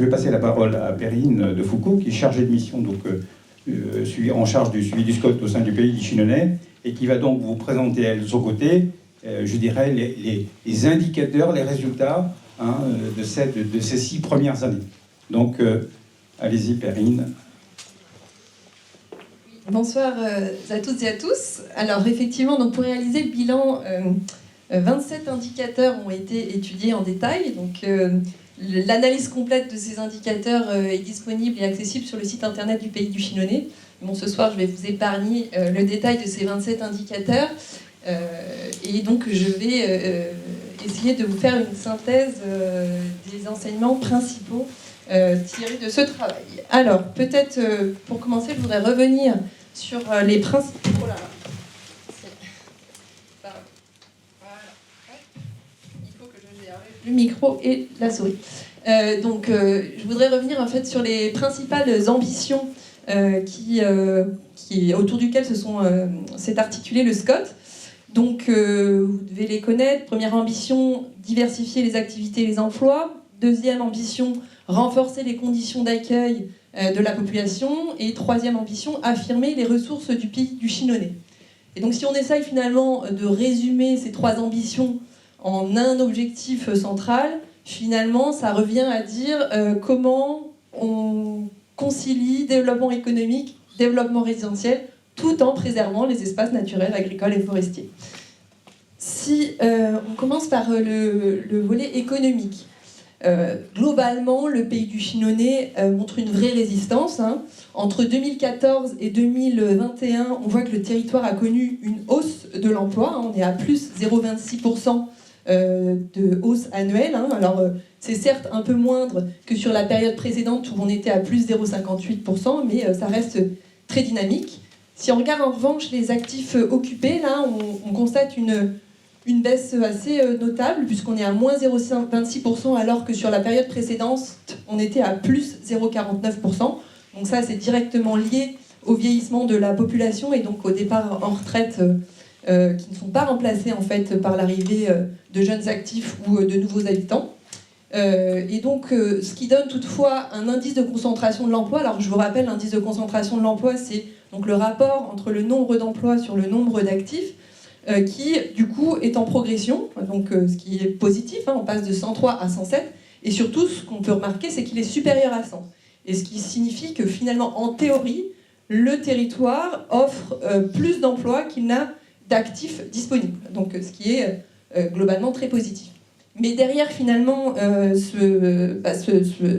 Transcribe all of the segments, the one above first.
je vais passer la parole à Perrine de Foucault, qui est chargée de mission, donc en charge du suivi du SCOT au sein du pays du Chinonais, et qui va donc vous présenter, elle, de son côté, je dirais, les indicateurs, les résultats de ces 6 premières années. Donc, allez-y, Perrine. Bonsoir à toutes et à tous. Alors, effectivement, donc, pour réaliser le bilan, 27 indicateurs ont été étudiés en détail. Donc, l'analyse complète de ces indicateurs est disponible et accessible sur le site internet du pays du Chinonais. Bon, ce soir, je vais vous épargner le détail de ces 27 indicateurs. Et donc, je vais essayer de vous faire une synthèse des enseignements principaux tirés de ce travail. Alors, peut-être, pour commencer, je voudrais revenir sur les principes... Oh là là. Il faut que je gère le micro et la souris. Donc, je voudrais revenir en fait sur les principales ambitions autour duquel s'est articulé le SCOT. Donc, vous devez les connaître. Première ambition, diversifier les activités et les emplois. Deuxième ambition, renforcer les conditions d'accueil de la population. Et troisième ambition, affirmer les ressources du pays du Chinonais. Et donc, si on essaye finalement de résumer ces 3 ambitions en un objectif central, finalement, ça revient à dire comment on concilie développement économique, développement résidentiel, tout en préservant les espaces naturels, agricoles et forestiers. Si on commence par le volet économique, globalement, le pays du Chinonais montre une vraie résistance. Entre 2014 et 2021, on voit que le territoire a connu une hausse de l'emploi. On est à plus 0,26% de hausse annuelle. Alors, c'est certes un peu moindre que sur la période précédente où on était à plus 0,58%, mais ça reste très dynamique. Si on regarde en revanche les actifs occupés, là, on constate une baisse assez notable, puisqu'on est à moins 0,26%, alors que sur la période précédente, on était à plus 0,49%. Donc ça, c'est directement lié au vieillissement de la population et donc au départ en retraite qui ne sont pas remplacés en fait par l'arrivée de jeunes actifs ou de nouveaux habitants. Et donc, ce qui donne toutefois un indice de concentration de l'emploi. Alors, je vous rappelle, l'indice de concentration de l'emploi, c'est donc le rapport entre le nombre d'emplois sur le nombre d'actifs, qui, du coup, est en progression, donc ce qui est positif, on passe de 103 à 107, et surtout, ce qu'on peut remarquer, c'est qu'il est supérieur à 100. Et ce qui signifie que, finalement, en théorie, le territoire offre plus d'emplois qu'il n'a d'actifs disponibles, donc ce qui est globalement très positif. Mais derrière, finalement,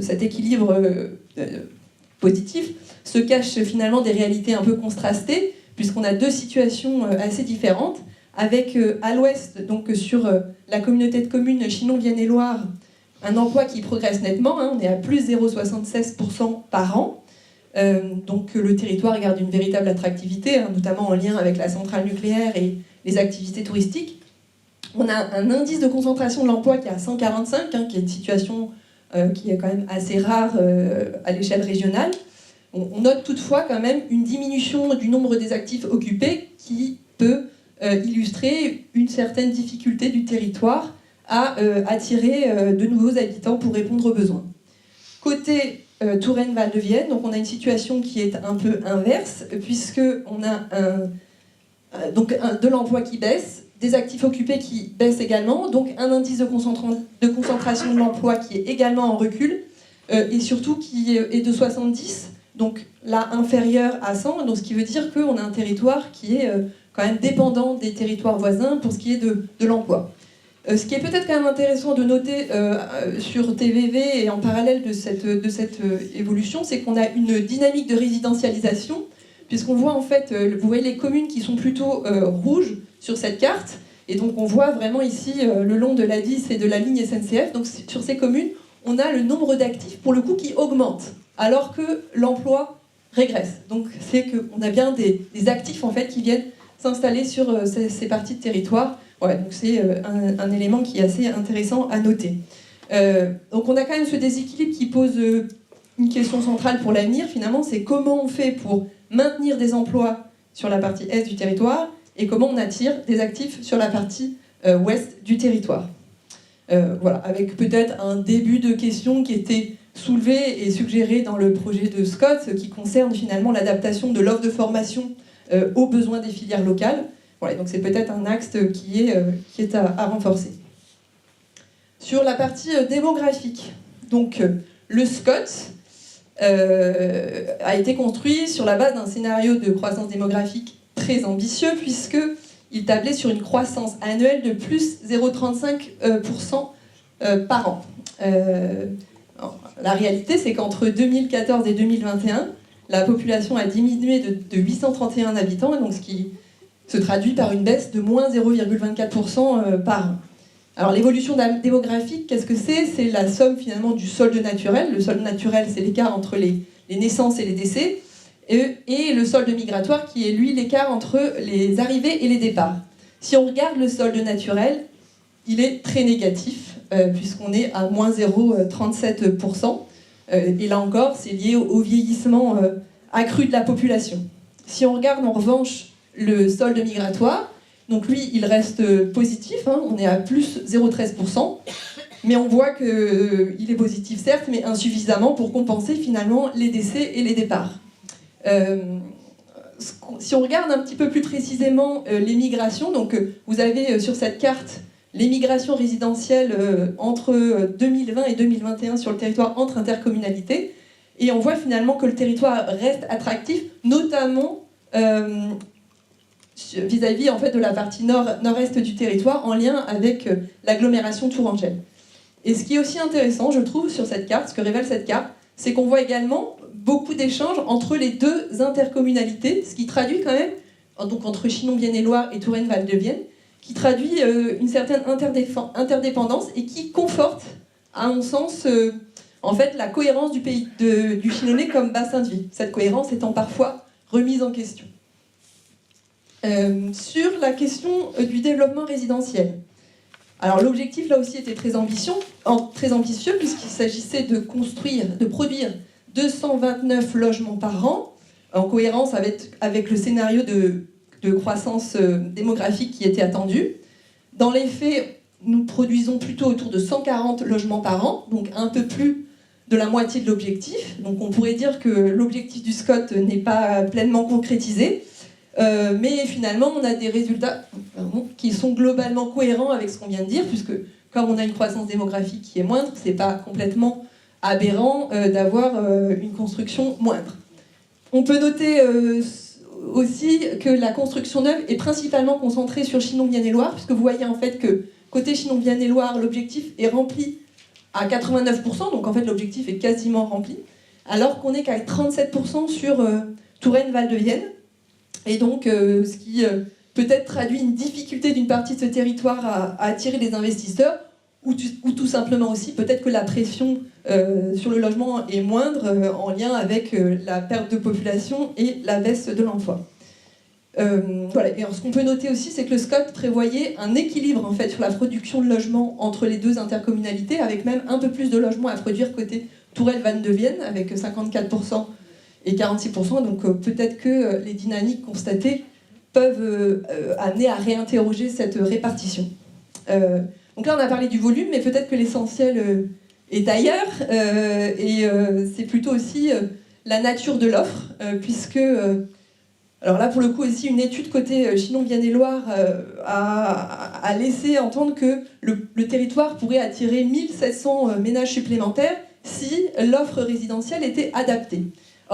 cet équilibre positif se cachent finalement des réalités un peu contrastées, puisqu'on a 2 situations assez différentes, avec à l'ouest, donc sur la communauté de communes Chinon-Vienne-et-Loire, un emploi qui progresse nettement, on est à plus 0,76% par an, donc le territoire garde une véritable attractivité, notamment en lien avec la centrale nucléaire et les activités touristiques. On a un indice de concentration de l'emploi qui est à 145, qui est une situation qui est quand même assez rare à l'échelle régionale. On note toutefois quand même une diminution du nombre des actifs occupés qui peut illustrer une certaine difficulté du territoire à attirer de nouveaux habitants pour répondre aux besoins. Côté Touraine-Val-de-Vienne, donc on a une situation qui est un peu inverse, puisqu'on a de l'emploi qui baisse, des actifs occupés qui baissent également, donc un indice de concentration de l'emploi qui est également en recul, et surtout qui est de 70, donc là inférieur à 100, donc ce qui veut dire qu'on a un territoire qui est quand même dépendant des territoires voisins pour ce qui est de l'emploi. Ce qui est peut-être quand même intéressant de noter sur TVV et en parallèle de cette évolution, c'est qu'on a une dynamique de résidentialisation, puisqu'on voit en fait, vous voyez les communes qui sont plutôt rouges sur cette carte, et donc on voit vraiment ici le long de la 10 et de la ligne SNCF, donc sur ces communes, on a le nombre d'actifs pour le coup qui augmente, alors que l'emploi régresse. Donc c'est qu'on a bien des actifs en fait qui viennent s'installer sur ces parties de territoire. Ouais, donc c'est un élément qui est assez intéressant à noter. Donc on a quand même ce déséquilibre qui pose une question centrale pour l'avenir, finalement, c'est comment on fait pour maintenir des emplois sur la partie est du territoire et comment on attire des actifs sur la partie ouest du territoire. Voilà, avec peut-être un début de question qui était soulevée et suggérée dans le projet de Scott, qui concerne finalement l'adaptation de l'offre de formation aux besoins des filières locales. Voilà, donc c'est peut-être un axe qui est à renforcer. Sur la partie démographique, donc le Scott a été construit sur la base d'un scénario de croissance démographique très ambitieux, puisqu'il tablait sur une croissance annuelle de plus 0,35% par an. La réalité, c'est qu'entre 2014 et 2021, la population a diminué de 831 habitants, donc ce qui se traduit par une baisse de moins 0,24% par an. Alors l'évolution démographique, qu'est-ce que c'est ? C'est la somme finalement du solde naturel. Le solde naturel, c'est l'écart entre les naissances et les décès, et le solde migratoire, qui est lui l'écart entre les arrivées et les départs. Si on regarde le solde naturel, il est très négatif, puisqu'on est à moins 0,37%. Et là encore, c'est lié au vieillissement accru de la population. Si on regarde en revanche le solde migratoire, donc lui, il reste positif, hein, on est à plus 0,13%, mais on voit qu'il est positif certes, mais insuffisamment pour compenser finalement les décès et les départs. Si on regarde un petit peu plus précisément les migrations, donc vous avez sur cette carte les migrations résidentielles entre 2020 et 2021 sur le territoire entre intercommunalités, et on voit finalement que le territoire reste attractif, notamment vis-à-vis en fait, de la partie nord-est du territoire, en lien avec l'agglomération Tourangelle. Et ce qui est aussi intéressant, je trouve, sur cette carte, ce que révèle cette carte, c'est qu'on voit également beaucoup d'échanges entre les deux intercommunalités, ce qui traduit quand même, donc entre Chinon-Bienne-et-Loire et Touraine-Val-de-Vienne, qui traduit une certaine interdépendance et qui conforte, à mon sens, en fait, la cohérence du pays du Chinonnais comme bassin de vie, cette cohérence étant parfois remise en question. Sur la question du développement résidentiel. Alors l'objectif là aussi était très ambitieux puisqu'il s'agissait de produire 229 logements par an, en cohérence avec le scénario de croissance démographique qui était attendu. Dans les faits, nous produisons plutôt autour de 140 logements par an, donc un peu plus de la moitié de l'objectif. Donc on pourrait dire que l'objectif du Scott n'est pas pleinement concrétisé. Mais finalement, on a des résultats qui sont globalement cohérents avec ce qu'on vient de dire, puisque comme on a une croissance démographique qui est moindre, c'est pas complètement aberrant d'avoir une construction moindre. On peut noter aussi que la construction neuve est principalement concentrée sur Chinon-Bienne-et-Loire, puisque vous voyez en fait que côté Chinon-Bienne-et-Loire, l'objectif est rempli à 89%, donc en fait l'objectif est quasiment rempli, alors qu'on n'est qu'à 37% sur Touraine-Val-de-Vienne. Et donc, ce qui peut-être traduit une difficulté d'une partie de ce territoire à attirer les investisseurs, ou tout simplement aussi, peut-être que la pression sur le logement est moindre en lien avec la perte de population et la baisse de l'emploi. Voilà. Et alors, ce qu'on peut noter aussi, c'est que le Scott prévoyait un équilibre en fait, sur la production de logements entre les deux intercommunalités, avec même un peu plus de logements à produire côté Tourelle-Val-de-Vienne, avec 54%. Et 46%, donc peut-être que les dynamiques constatées peuvent amener à réinterroger cette répartition. Donc là, on a parlé du volume, mais peut-être que l'essentiel est ailleurs, et c'est plutôt aussi la nature de l'offre, puisque, alors là, pour le coup, aussi, une étude côté Chinon-Bienne-et-Loire a laissé entendre que le territoire pourrait attirer 1700 ménages supplémentaires si l'offre résidentielle était adaptée.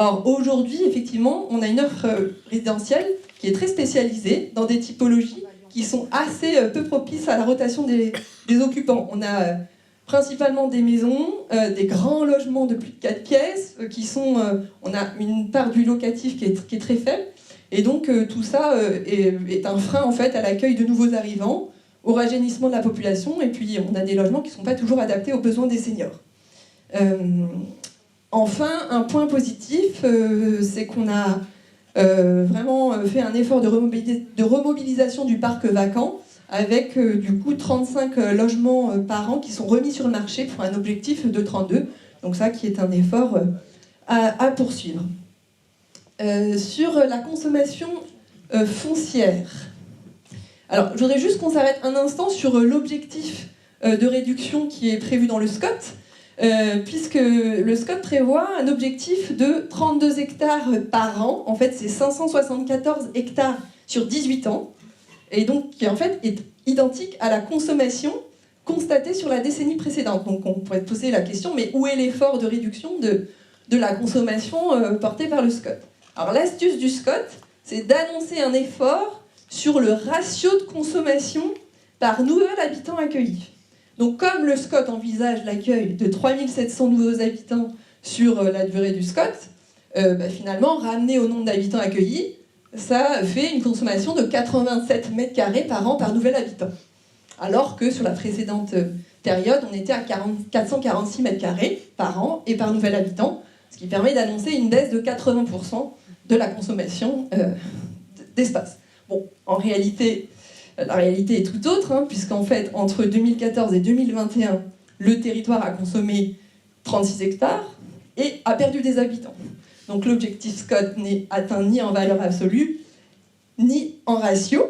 Or, aujourd'hui, effectivement, on a une offre résidentielle qui est très spécialisée dans des typologies qui sont assez peu propices à la rotation des occupants. On a principalement des maisons, des grands logements de plus de 4 pièces, on a une part du locatif qui est très faible, et donc tout ça est un frein en fait à l'accueil de nouveaux arrivants, au rajeunissement de la population, et puis on a des logements qui ne sont pas toujours adaptés aux besoins des seniors. Enfin, un point positif, c'est qu'on a vraiment fait un effort de remobilisation du parc vacant, avec du coup 35 logements par an qui sont remis sur le marché pour un objectif de 32. Donc ça qui est un effort à poursuivre. Sur la consommation foncière. Alors, je voudrais juste qu'on s'arrête un instant sur l'objectif de réduction qui est prévu dans le Scott. puisque le SCOT prévoit un objectif de 32 hectares par an. En fait, c'est 574 hectares sur 18 ans, et donc qui en fait est identique à la consommation constatée sur la décennie précédente. Donc on pourrait poser la question, mais où est l'effort de réduction de la consommation portée par le SCOT? Alors l'astuce du SCOT, c'est d'annoncer un effort sur le ratio de consommation par nouvel habitant accueilli. Donc comme le SCOT envisage l'accueil de 3700 nouveaux habitants sur la durée du SCOT, finalement, ramené au nombre d'habitants accueillis, ça fait une consommation de 87 mètres carrés par an par nouvel habitant. Alors que sur la précédente période, on était à 446 mètres carrés par an et par nouvel habitant, ce qui permet d'annoncer une baisse de 80% de la consommation d'espace. Bon, en réalité, la réalité est tout autre, puisqu'en fait, entre 2014 et 2021, le territoire a consommé 36 hectares et a perdu des habitants. Donc l'objectif SCOT n'est atteint ni en valeur absolue, ni en ratio,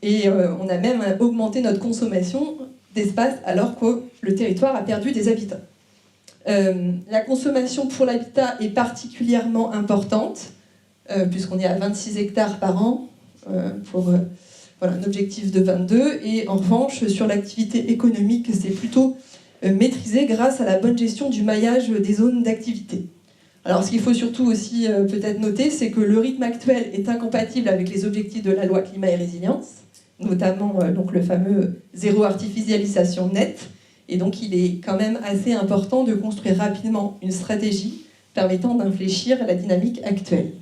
et on a même augmenté notre consommation d'espace alors que le territoire a perdu des habitants. La consommation pour l'habitat est particulièrement importante, puisqu'on est à 26 hectares par an, pour un objectif de 22, et en revanche, sur l'activité économique, c'est plutôt maîtrisé grâce à la bonne gestion du maillage des zones d'activité. Alors, ce qu'il faut surtout aussi peut-être noter, c'est que le rythme actuel est incompatible avec les objectifs de la loi climat et résilience, notamment donc le fameux zéro artificialisation nette, et donc il est quand même assez important de construire rapidement une stratégie permettant d'infléchir la dynamique actuelle.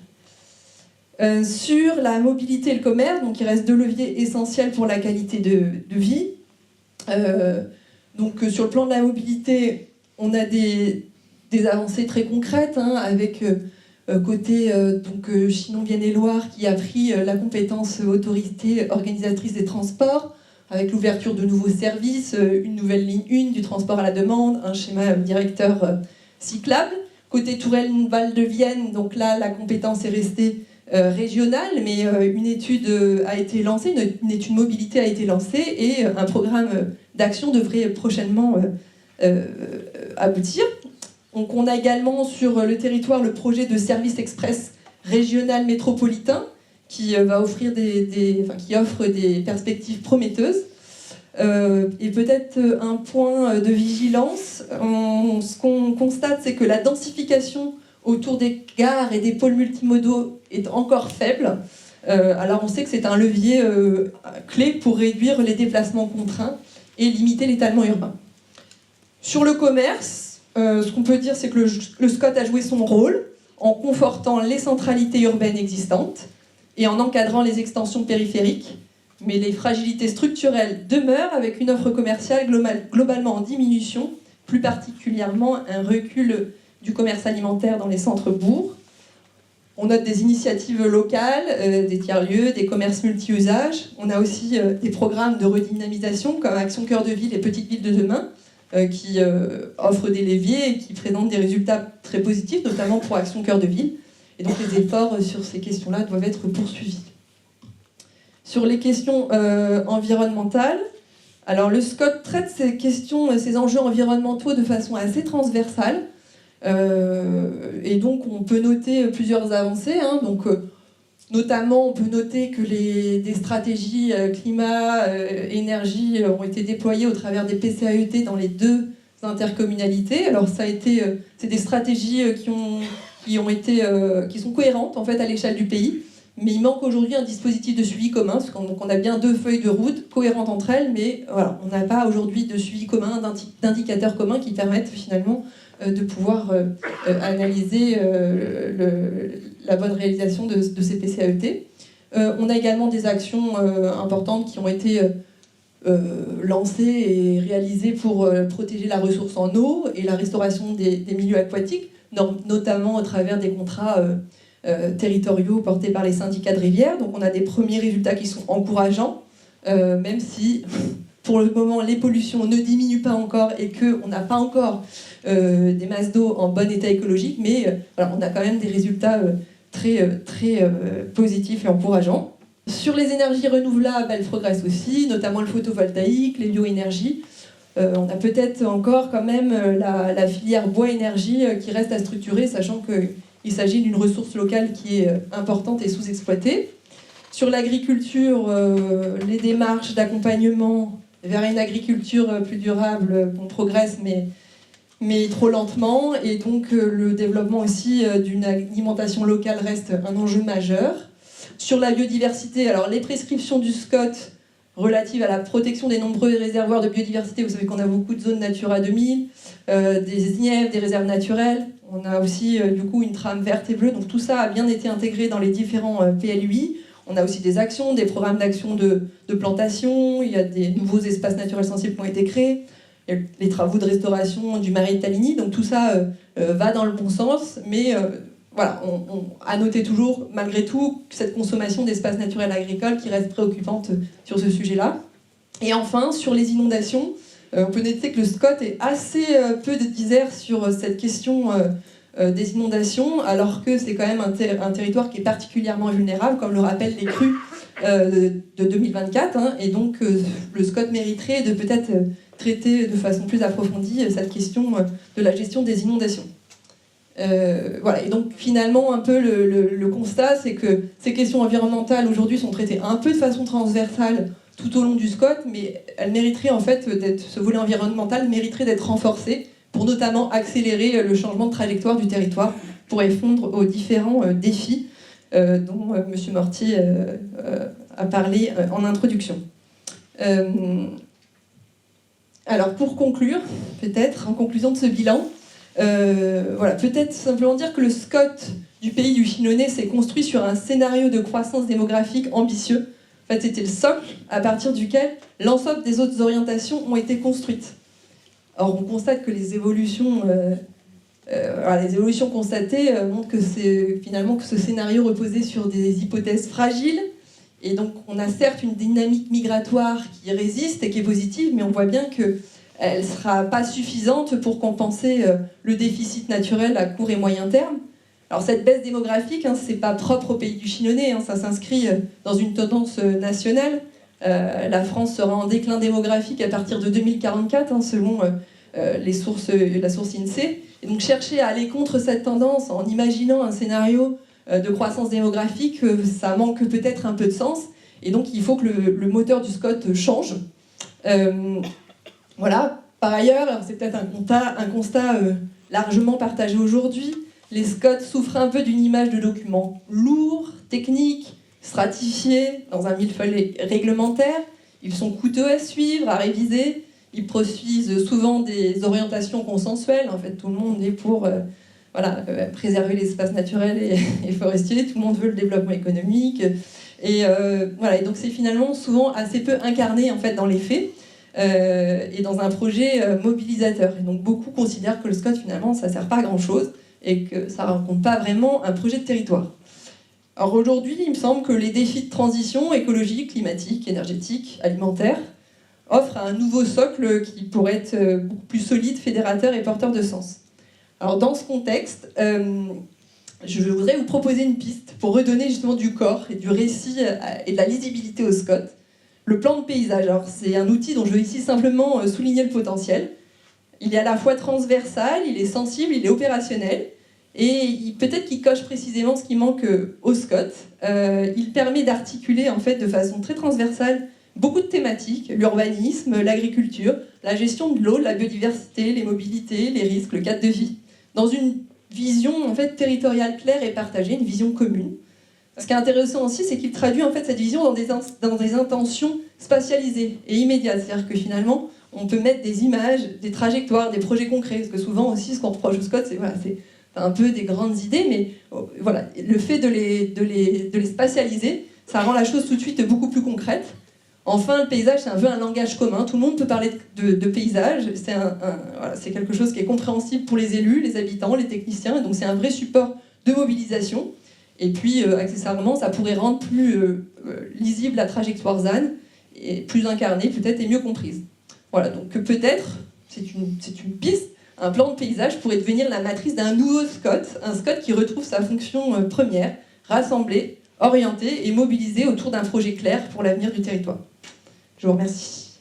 Sur la mobilité et le commerce, donc il reste deux leviers essentiels pour la qualité de vie. Donc sur le plan de la mobilité, on a des avancées très concrètes, avec côté Chinon-Vienne-et-Loire qui a pris la compétence autorité organisatrice des transports, avec l'ouverture de nouveaux services, une nouvelle ligne 1 du transport à la demande, un schéma directeur cyclable. Côté Touraine-Val de Vienne, donc là la compétence est restée régionale, mais une étude a été lancée, une étude mobilité a été lancée, et un programme d'action devrait prochainement aboutir. Donc on a également sur le territoire le projet de service express régional métropolitain qui va offrir qui offre des perspectives prometteuses. Et peut-être un point de vigilance, ce qu'on constate, c'est que la densification autour des gares et des pôles multimodaux est encore faible. Alors on sait que c'est un levier clé pour réduire les déplacements contraints et limiter l'étalement urbain. Sur le commerce, ce qu'on peut dire, c'est que le SCOT a joué son rôle en confortant les centralités urbaines existantes et en encadrant les extensions périphériques, mais les fragilités structurelles demeurent avec une offre commerciale globalement en diminution, plus particulièrement un recul du commerce alimentaire dans les centres-bourgs. On note des initiatives locales, des tiers-lieux, des commerces multi-usages. On a aussi des programmes de redynamisation comme Action Cœur de Ville et Petites Villes de demain, qui offrent des leviers et qui présentent des résultats très positifs, notamment pour Action Cœur de Ville. Et donc les efforts sur ces questions-là doivent être poursuivis. Sur les questions environnementales, alors le SCOT traite ces enjeux environnementaux de façon assez transversale. Et donc on peut noter plusieurs avancées. Notamment, on peut noter que des stratégies climat, énergie ont été déployées au travers des PCAET dans les deux intercommunalités. Alors c'est des stratégies qui sont cohérentes en fait à l'échelle du pays. Mais il manque aujourd'hui un dispositif de suivi commun, parce qu'on a bien deux feuilles de route cohérentes entre elles, mais voilà, on n'a pas aujourd'hui de suivi commun, d'indicateurs communs qui permettent finalement de pouvoir analyser la bonne réalisation de ces PCAET. On a également des actions importantes qui ont été lancées et réalisées pour protéger la ressource en eau et la restauration des milieux aquatiques, notamment au travers des contrats territoriaux portés par les syndicats de rivière. Donc on a des premiers résultats qui sont encourageants, même si pour le moment les pollutions ne diminuent pas encore et qu'on n'a pas encore des masses d'eau en bon état écologique, mais voilà, on a quand même des résultats très positifs et encourageants. Sur les énergies renouvelables, elles progressent aussi, notamment le photovoltaïque, les bioénergies. On a peut-être encore quand même la filière bois-énergie qui reste à structurer, sachant qu'il s'agit d'une ressource locale qui est importante et sous-exploitée. Sur l'agriculture, les démarches d'accompagnement vers une agriculture plus durable, on progresse, mais trop lentement. Et donc le développement aussi d'une alimentation locale reste un enjeu majeur. Sur la biodiversité, alors les prescriptions du SCOT relatives à la protection des nombreux réservoirs de biodiversité, vous savez qu'on a beaucoup de zones Natura 2000, des INEF, des réserves naturelles. On a aussi du coup une trame verte et bleue, donc tout ça a bien été intégré dans les différents PLUI. On a aussi des actions, des programmes d'action de plantation, il y a des nouveaux espaces naturels sensibles qui ont été créés, il y a les travaux de restauration du marais de Taligny, donc tout ça va dans le bon sens, mais voilà, on a noté toujours, malgré tout, cette consommation d'espaces naturels agricoles qui reste préoccupante sur ce sujet-là. Et enfin, sur les inondations, on peut noter que le SCOT est assez peu disert sur cette question des inondations, alors que c'est quand même un territoire qui est particulièrement vulnérable, comme le rappellent les crues de 2024, hein, et donc le SCOT mériterait de peut-être traiter de façon plus approfondie cette question de la gestion des inondations. Voilà, et donc finalement un peu le constat, c'est que ces questions environnementales aujourd'hui sont traitées un peu de façon transversale tout au long du SCOT, mais elles mériteraient en fait ce volet environnemental mériterait d'être renforcé pour notamment accélérer le changement de trajectoire du territoire pour répondre aux différents défis dont M. Mortier a parlé en introduction. Alors pour conclure, peut-être en conclusion de ce bilan, voilà, peut-être simplement dire que le SCOT du pays du Chinonais s'est construit sur un scénario de croissance démographique ambitieux. En fait, c'était le socle à partir duquel l'ensemble des autres orientations ont été construites. Or, on constate que les évolutions constatées montrent que c'est finalement que ce scénario reposait sur des hypothèses fragiles. Et donc, on a certes une dynamique migratoire qui résiste et qui est positive, mais on voit bien qu'elle ne sera pas suffisante pour compenser le déficit naturel à court et moyen terme. Alors, cette baisse démographique, hein, ce n'est pas propre au pays du Chinonais, hein, ça s'inscrit dans une tendance nationale. La France sera en déclin démographique à partir de 2044, hein, selon la source INSEE. Et donc chercher à aller contre cette tendance en imaginant un scénario de croissance démographique, ça manque peut-être un peu de sens. Et donc il faut que le moteur du SCOT change. Voilà. Par ailleurs, alors c'est peut-être un constat largement partagé aujourd'hui, les SCOT souffrent un peu d'une image de document lourd, technique, stratifiés dans un millefeuille réglementaire. Ils sont coûteux à suivre, à réviser. Ils produisent souvent des orientations consensuelles. En fait, tout le monde est pour préserver l'espace naturel et forestier. Tout le monde veut le développement économique. Et donc c'est finalement souvent assez peu incarné en fait, dans les faits et dans un projet mobilisateur. Et donc beaucoup considèrent que le SCOT, finalement, ça ne sert pas à grand-chose et que ça ne raconte pas vraiment un projet de territoire. Alors aujourd'hui, il me semble que les défis de transition écologique, climatique, énergétique, alimentaire offrent un nouveau socle qui pourrait être beaucoup plus solide, fédérateur et porteur de sens. Alors dans ce contexte, je voudrais vous proposer une piste pour redonner justement du corps et du récit et de la lisibilité au SCOT. Le plan de paysage, alors c'est un outil dont je veux ici simplement souligner le potentiel. Il est à la fois transversal, il est sensible, il est opérationnel. Et peut-être qu'il coche précisément ce qui manque au SCOT. Il permet d'articuler en fait, de façon très transversale beaucoup de thématiques, l'urbanisme, l'agriculture, la gestion de l'eau, la biodiversité, les mobilités, les risques, le cadre de vie, dans une vision en fait, territoriale claire et partagée, une vision commune. Ce qui est intéressant aussi, c'est qu'il traduit en fait, cette vision dans des intentions spatialisées et immédiates. C'est-à-dire que finalement, on peut mettre des images, des trajectoires, des projets concrets. Parce que souvent aussi, ce qu'on reproche au SCOT, c'est un peu des grandes idées, mais voilà, le fait de les spatialiser, ça rend la chose tout de suite beaucoup plus concrète. Enfin, le paysage, c'est un peu un langage commun. Tout le monde peut parler de paysage. C'est quelque chose qui est compréhensible pour les élus, les habitants, les techniciens. Et donc, c'est un vrai support de mobilisation. Et puis, accessoirement, ça pourrait rendre plus lisible la trajectoire ZAN, et plus incarnée, peut-être, et mieux comprise. Voilà, donc peut-être, c'est une piste, un plan de paysage pourrait devenir la matrice d'un nouveau SCOT, un SCOT qui retrouve sa fonction première, rassembler, orienter et mobiliser autour d'un projet clair pour l'avenir du territoire. Je vous remercie.